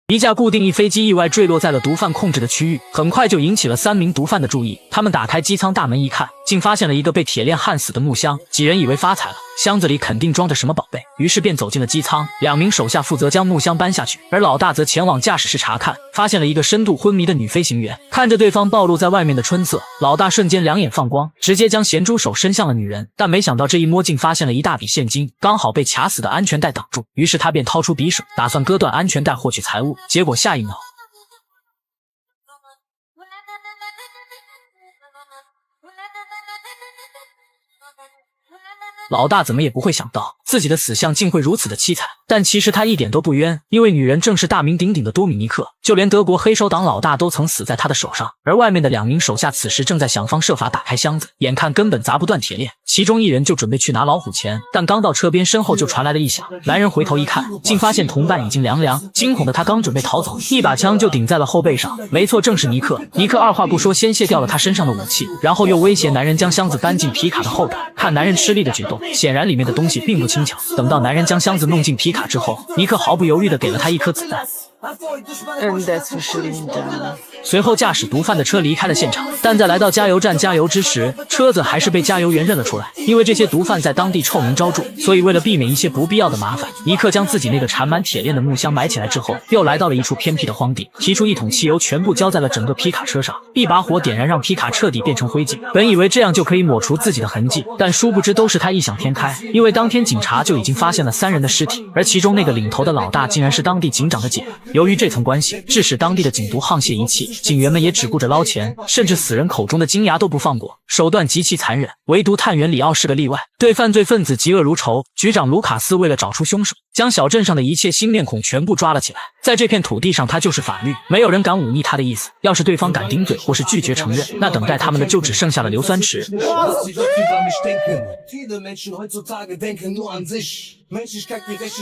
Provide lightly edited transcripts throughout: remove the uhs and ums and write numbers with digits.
一架固定翼飞机意外坠落在了毒贩控制的区域，很快就引起了3名毒贩的注意。他们打开机舱大门一看，竟发现了一个被铁链焊死的木箱。几人以为发财了，箱子里肯定装着什么宝贝，于是便走进了机舱。2名手下负责将木箱搬下去，而老大则前往驾驶室查看，发现了一个深度昏迷的女飞行员。看着对方暴露在外面的春色，老大瞬间两眼放光，直接将咸猪手伸向了女人。但没想到这一摸竟发现了一大笔现金，刚好被卡死的安全带挡住。于是他便掏出匕首，打算割断安全带获取财物。结果下一秒，老大怎么也不会想到自己的死相竟会如此的凄惨，但其实他一点都不冤，因为女人正是大名鼎鼎的多米尼克，就连德国黑手党老大都曾死在他的手上。而外面的2名手下此时正在想方设法打开箱子，眼看根本砸不断铁链，其中一人就准备去拿老虎钳，但刚到车边，身后就传来了异响。男人回头一看，竟发现同伴已经凉，惊恐的他刚准备逃走，一把枪就顶在了后背上。没错，正是尼克。尼克二话不说，先卸掉了他身上的武器，然后又威胁男人将箱子搬进皮卡的后边。看男人吃力的举动，显然里面的东西并不轻巧。等到男人将箱子弄进皮卡之后，尼克毫不犹豫地给了他一颗子弹。随后驾驶毒贩的车离开了现场，但在来到加油站加油之时，车子还是被加油员认了出来。因为这些毒贩在当地臭名昭著，所以为了避免一些不必要的麻烦，尼克将自己那个缠满铁链的木箱埋起来之后，又来到了一处偏僻的荒地，提出一桶汽油全部浇在了整个皮卡车上，一把火点燃，让皮卡彻底变成灰烬。本以为这样就可以抹除自己的痕迹，但殊不知都是他异想天开，因为当天警察就已经发现了3人的尸体，而其中那个领头的老大竟然是当地警长的姐。由于这层关系，致使当地的警毒沆瀣一气，警员们也只顾着捞钱，甚至死人口中的金牙都不放过，手段极其残忍。唯独探员里奥是个例外，对犯罪分子嫉恶如仇。局长卢卡斯为了找出凶手，将小镇上的一切新面孔全部抓了起来。在这片土地上，他就是法律，没有人敢忤逆他的意思。要是对方敢顶嘴或是拒绝承认，那等待他们的就只剩下了硫酸池。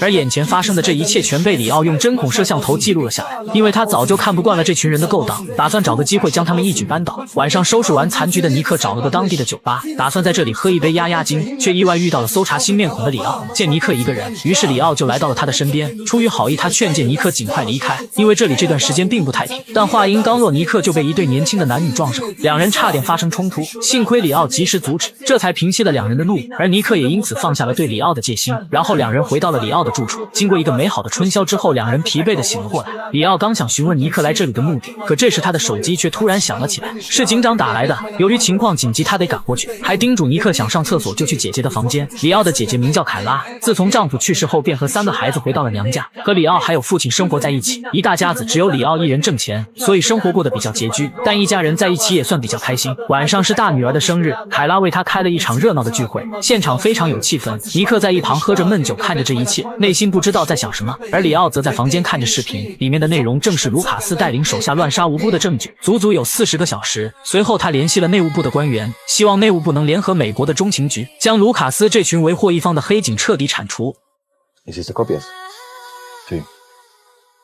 而眼前发生的这一切全被里奥用针孔摄像头记录了下来，因为他早就看不惯了这群人的勾当，打算找个机会将他们一举扳倒。晚上收拾完残局的尼克找了个当地的酒吧，打算在这里喝一杯压压惊，却意外遇到了搜查新面孔的里奥。见尼克一个人，于是里奥就来到了他的身边，出于好意，他劝诫尼克尽快离开，因为这里这段时间并不太平。但话音刚落，尼克就被一对年轻的男女撞上，2人差点发生冲突，幸亏里奥及时阻止，这才平息了2人的怒，而尼克也因此放下了对里奥的戒心。然后2人回到了里奥的住处，经过一个美好的春宵之后，2人疲惫的醒了过来。里奥刚想询问尼克来这里的目的，可这时他的手机却突然响了起来，是警长打来的。由于情况紧急，他得赶过去，还叮嘱尼克想上厕所就去姐姐的房间。里奥的姐姐名叫凯拉，自从丈夫去世后便和3个孩子回到了娘家，和里奥还有父亲生活在一起。一大家子只有里奥一人挣钱，所以生活过得比较拮据，但一家人在一起也算比较开心。晚上是大女儿的生日，凯拉为她开了一场热闹的聚会，现场非常有气氛。尼克在一旁喝着闷酒，看着这一切，内心不知道在想什么。而里奥则在房间看着视频，里面的内容正是卢卡斯带领手下乱杀无辜的证据，足足有40个小时。随后他联系了内务部的官员，希望内务部能联合美国的中情局，将卢卡斯这群为祸一方的黑警彻底铲除。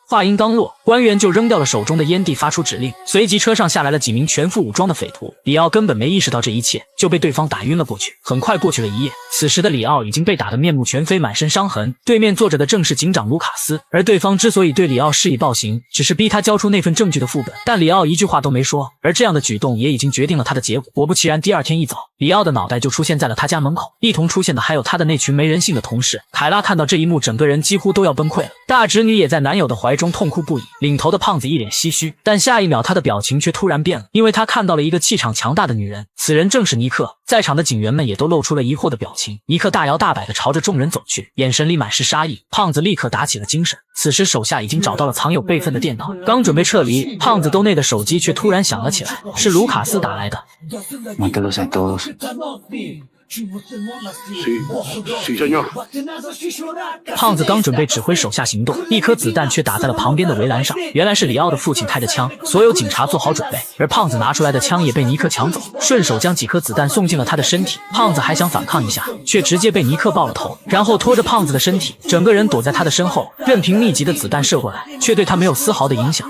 话音刚落，官员就扔掉了手中的烟蒂，发出指令。随即车上下来了几名全副武装的匪徒，里奥根本没意识到这一切，就被对方打晕了过去。很快过去了一夜，此时的里奥已经被打得面目全非，满身伤痕。对面坐着的正是警长卢卡斯，而对方之所以对里奥施以暴行，只是逼他交出那份证据的副本，但里奥一句话都没说，而这样的举动也已经决定了他的结果。果不其然，第2天一早，里奥的脑袋就出现在了他家门口，一同出现的还有他的那群没人性的同事。凯拉看到这一幕，整个人几乎都要崩溃了，大侄女也在男友的怀中痛哭不已。领头的胖子一脸唏嘘，但下一秒他的表情却突然变了，因为他看到了一个气场强大的女人，此人正是尼克。在场的警员们也都露出了疑惑的表情。尼克大摇大摆地朝着众人走去，眼神里满是杀意。胖子立刻打起了精神，此时手下已经找到了藏有备份的电脑，刚准备撤离，胖子兜内的手机却突然响了起来，是卢卡斯打来的。胖子刚准备指挥手下行动，一颗子弹却打在了旁边的围栏上。原来是里奥的父亲开的枪，所有警察做好准备，而胖子拿出来的枪也被尼克抢走，顺手将几颗子弹送进了他的身体。胖子还想反抗一下，却直接被尼克爆了头，然后拖着胖子的身体，整个人躲在他的身后，任凭密集的子弹射过来，却对他没有丝毫的影响。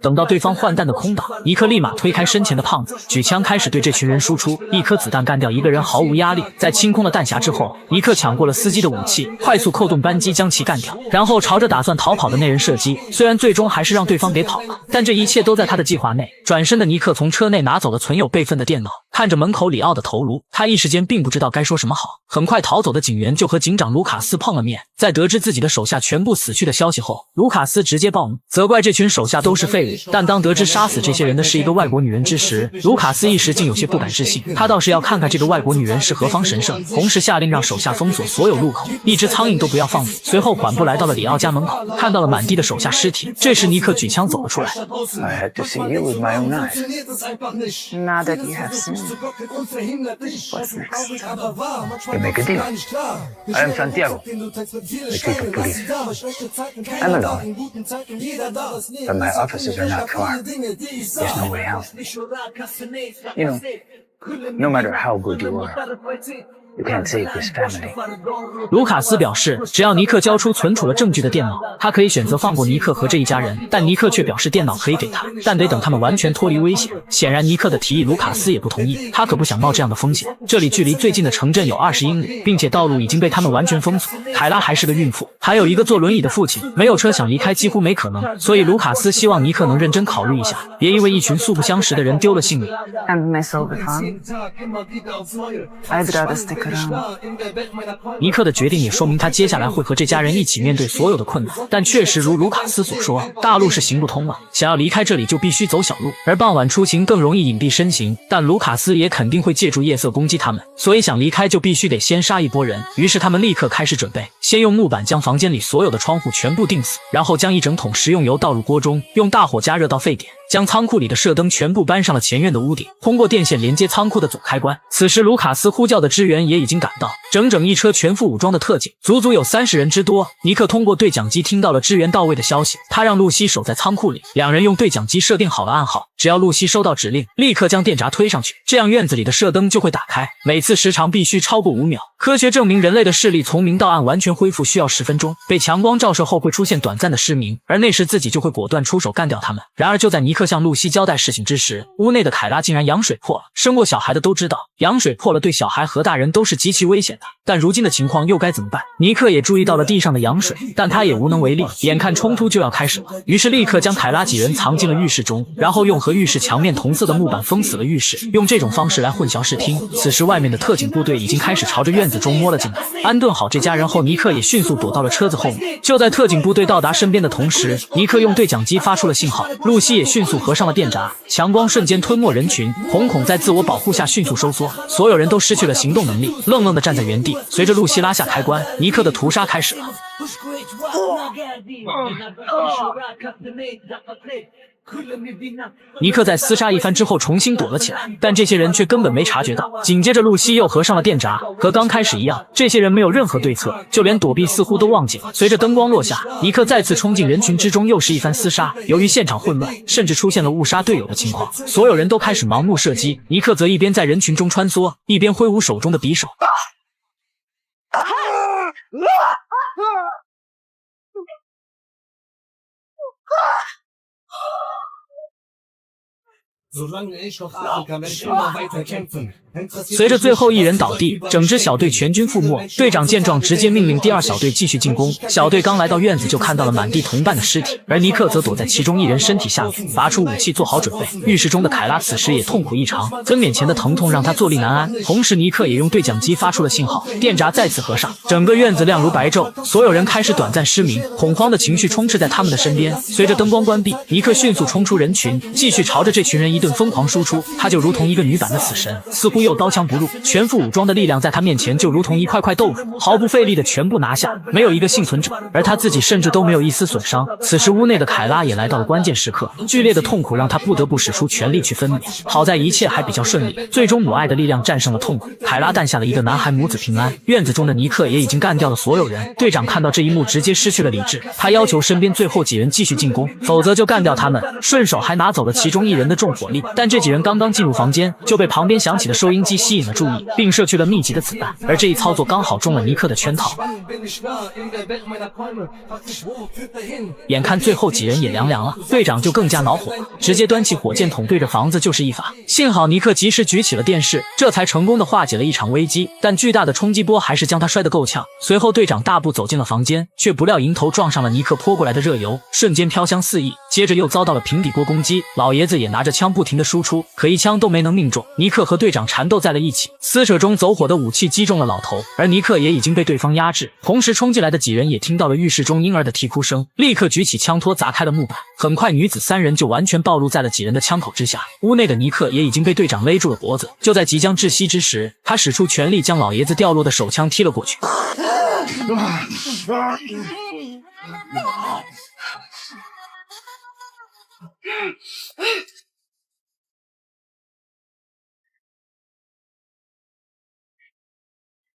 等到对方换弹的空档，尼克立马推开身前的胖子，举枪开始对这群人输出，一颗子弹干掉一个人毫无压力。在清空了弹匣之后，尼克抢过了司机的武器，快速扣动扳机将其干掉，然后朝着打算逃跑的那人射击。虽然最终还是让对方给跑了，但这一切都在他的计划内。转身的尼克从车内拿走了存有备份的电脑，看着门口里奥的头颅，他一时间并不知道该说什么好。很快逃走的警员就和警长卢卡斯碰了面，在得知自己的手下全部死去的消息后，卢卡斯直接暴怒，责怪这群手下都是废物。但当得知杀死这些人的是一个外国女人之时，卢卡斯一时竟有些不敢置信。他倒是要看看这个外国女人是何方神圣，同时下令让手下封锁所有路口，一只苍蝇都不要放入。随后缓步来到了里奥家门口，看到了满地的手下尸体。这时尼克举枪走了出来。I had to see you with my own eyes. Now that you have seen, what's next? We make a deal. I am Santiago, the chief of police. I'm alone, but my offices are not far. There's no way out. You know, no matter how good you are, you can't save this family. 卢卡斯表示，只要尼克交出存储了证据的电脑，他可以选择放过尼克和这一家人。但尼克却表示电脑可以给他，但得等他们完全脱离危险。显然尼克的提议卢卡斯也不同意，他可不想冒这样的风险。这里距离最近的城镇有20英里，并且道路已经被他们完全封锁。凯拉还是个孕妇，还有一个坐轮椅的父亲，没有车想离开几乎没可能。所以卢卡斯希望尼克能认真考虑一下，别因为一群素不相识的人丢了性命。 And my soul be fun. I'd rather stick around. 尼克的决定也说明他接下来会和这家人一起面对所有的困难，但确实如卢卡斯所说，大路是行不通了，想要离开这里就必须走小路，而傍晚出行更容易隐蔽身形。但卢卡斯也肯定会借助夜色攻击他们，所以想离开就必须得先杀一波人。于是他们立刻开始准备，先用木板将房间里所有的窗户全部钉死，然后将一整桶食用油倒入锅中，用大火加热到沸点，将仓库里的射灯全部搬上了前院的屋顶，通过电线连接仓库的总开关。此时卢卡斯呼叫的支援也已经赶到，整整一车全副武装的特警，足足有30人之多。尼克通过对讲机听到了支援到位的消息，他让露西守在仓库里，两人用对讲机设定好了暗号，只要露西收到指令，立刻将电闸推上去，这样院子里的射灯就会打开，每次时长必须超过5秒。科学证明人类的视力从明到暗完全恢复需要10分钟，被强光照射后会出现短暂的失明，而那时自己就会果断出手干掉他们。然而就在尼克向露西交代事情之时，屋内的凯拉竟然羊水破了。生过小孩的都知道，羊水破了对小孩和大人都是极其危险的，但如今的情况又该怎么办？尼克也注意到了地上的羊水，但他也无能为力，眼看冲突就要开始了，于是立刻将凯拉几人藏进了浴室中，然后用和浴室墙面同色的木板封死了浴室，用这种方式来混淆视听。此时外面的特警部队已经开始朝着院子中摸了进来。安顿好这家人后，尼克也迅速躲到了车子后面。就在特警部队到达身边的同时，尼克用对讲机发出了信号，露西也迅速合上了电闸，强光瞬间吞没人群，瞳孔在自我保护下迅速收缩，所有人都失去了行动能力，愣愣地站在原地。随着露西拉下开关，尼克的屠杀开始了。尼克在厮杀一番之后重新躲了起来，但这些人却根本没察觉到。紧接着露西又合上了电闸，和刚开始一样，这些人没有任何对策，就连躲避似乎都忘记了。随着灯光落下，尼克再次冲进人群之中，又是一番厮杀。由于现场混乱，甚至出现了误杀队友的情况，所有人都开始盲目射击，尼克则一边在人群中穿梭，一边挥舞手中的匕首。随着最后一人倒地，整支小队全军覆没。队长见状，直接命令第2小队继续进攻。小队刚来到院子，就看到了满地同伴的尸体，而尼克则躲在其中一人身体下面，拔出武器做好准备。浴室中的凯拉此时也痛苦异常，分娩前的疼痛让他坐立难安。同时，尼克也用对讲机发出了信号，电闸再次合上，整个院子亮如白昼，所有人开始短暂失明，恐慌的情绪充斥在他们的身边。随着灯光关闭，尼克迅速冲出人群，继续朝着这群人一顿疯狂输出。他就如同一个女版的死神，似乎又刀枪不入，全副武装的力量在他面前就如同一块块豆腐，毫不费力的全部拿下，没有一个幸存者，而他自己甚至都没有一丝损伤。此时屋内的凯拉也来到了关键时刻，剧烈的痛苦让他不得不使出全力去分娩。好在一切还比较顺利，最终母爱的力量战胜了痛苦，凯拉诞下了一个男孩，母子平安。院子中的尼克也已经干掉了所有人。队长看到这一幕直接失去了理智，他要求身边最后几人继续进攻，否则就干掉他们，顺手还拿走了其中一人的重火力。但这几人刚刚进入房间，就被旁边响起的收音音机吸引了注意，并射去了密集的子弹，而这一操作刚好中了尼克的圈套。眼看最后几人也凉了，队长就更加恼火了，直接端起火箭筒对着房子就是一发。幸好尼克及时举起了电视，这才成功的化解了一场危机，但巨大的冲击波还是将他摔得够呛。随后队长大步走进了房间，却不料迎头撞上了尼克泼过来的热油，瞬间飘香四溢，接着又遭到了平底锅攻击。老爷子也拿着枪不停的输出，可一枪都没能命中。尼克和队长缠斗在了一起，撕扯中走火的武器击中了老头，而尼克也已经被对方压制。同时冲进来的几人也听到了浴室中婴儿的啼哭声，立刻举起枪托砸开了木板。很快女子三人就完全暴露在了几人的枪口之下。屋内的尼克也已经被队长勒住了脖子，就在即将窒息之时，他使出全力将老爷子掉落的手枪踢了过去。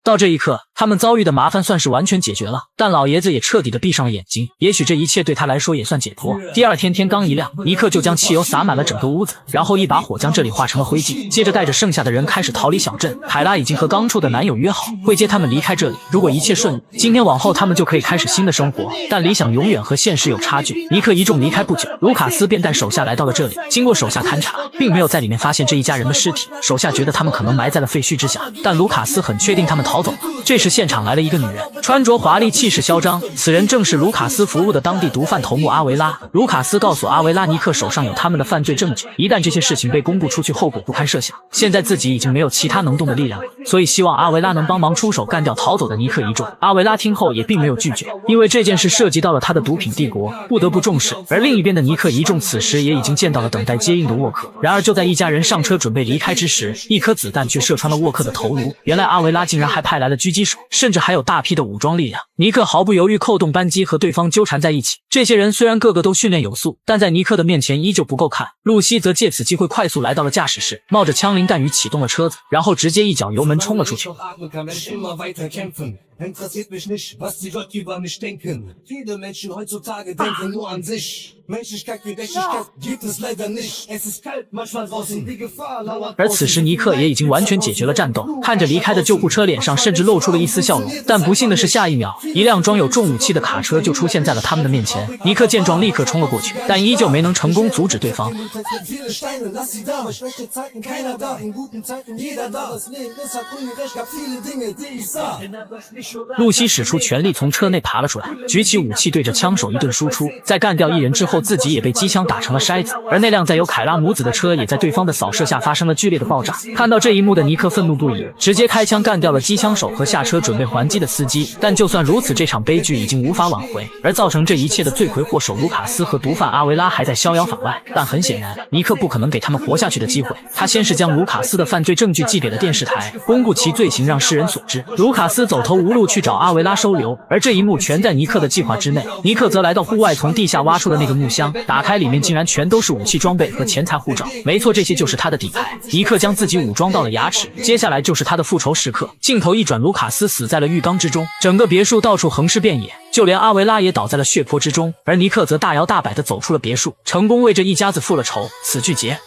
到这一刻，他们遭遇的麻烦算是完全解决了，但老爷子也彻底的闭上了眼睛，也许这一切对他来说也算解脱。第二天天刚一亮，尼克就将汽油洒满了整个屋子，然后一把火将这里化成了灰烬，接着带着剩下的人开始逃离小镇。凯拉已经和刚处的男友约好，会接他们离开这里，如果一切顺利，今天往后他们就可以开始新的生活。但理想永远和现实有差距，尼克一众离开不久，卢卡斯便带手下来到了这里，经过手下勘察，并没有在里面发现这一家人的尸体，手下觉得他们可能埋在了废墟之下，但卢卡斯很确定他们逃走了。这时现场来了一个女人，穿着华丽，气势嚣张，此人正是卢卡斯服务的当地毒贩头目阿维拉。卢卡斯告诉阿维拉，尼克手上有他们的犯罪证据，一旦这些事情被公布出去，后果不堪设想。现在自己已经没有其他能动的力量了，所以希望阿维拉能帮忙出手干掉逃走的尼克一众。阿维拉听后也并没有拒绝，因为这件事涉及到了他的毒品帝国，不得不重视。而另一边的尼克一众此时也已经见到了等待接应的沃克。然而就在一家人上车准备离开之时，一颗子弹却射穿了沃克的头颅。原来阿维拉竟然还派来了狙击手，甚至还有大批的武装力量。尼克毫不犹豫扣动扳机和对方纠缠在一起。这些人虽然个个都训练有素，但在尼克的面前依旧不够看。露西则借此机会快速来到了驾驶室，冒着枪林弹雨启动了车子，然后直接一脚油门冲了出去。Interessiert mich nicht, was die Leute über mich denken. Viele Menschen heutzutage denken nur an sich. Menschlichkeit, Gerechtigkeit gibt es leider nicht. Es ist kalt, manchmal draußen die Gefahr lauert. 而此时尼克也已经完全解决了战斗，看着离开的救护车，脸上甚至露出了一丝笑容。但不幸的是，下一秒，一辆装有重武器的卡车就出现在了他们的面前。尼克见状立刻冲了过去，但依旧没能成功阻止对方。露西使出全力从车内爬了出来，举起武器对着枪手一顿输出，在干掉一人之后，自己也被机枪打成了筛子。而那辆载有凯拉母子的车也在对方的扫射下发生了剧烈的爆炸。看到这一幕的尼克愤怒不已，直接开枪干掉了机枪手和下车准备还击的司机。但就算如此，这场悲剧已经无法挽回，而造成这一切的罪魁祸首卢卡斯和毒贩阿维拉还在逍遥法外。但很显然，尼克不可能给他们活下去的机会。他先是将卢卡斯的犯罪证据寄给了电视台，公布其罪行让世人所知。卢卡斯走投无路去找阿维拉收留，而这一幕全在尼克的计划之内。尼克则来到户外，从地下挖出了那个木箱，打开里面竟然全都是武器装备和钱财护照。没错，这些就是他的底牌。尼克将自己武装到了牙齿，接下来就是他的复仇时刻。镜头一转，卢卡斯死在了浴缸之中，整个别墅到处横尸遍野，就连阿维拉也倒在了血泊之中。而尼克则大摇大摆地走出了别墅，成功为这一家子复了仇。此剧结。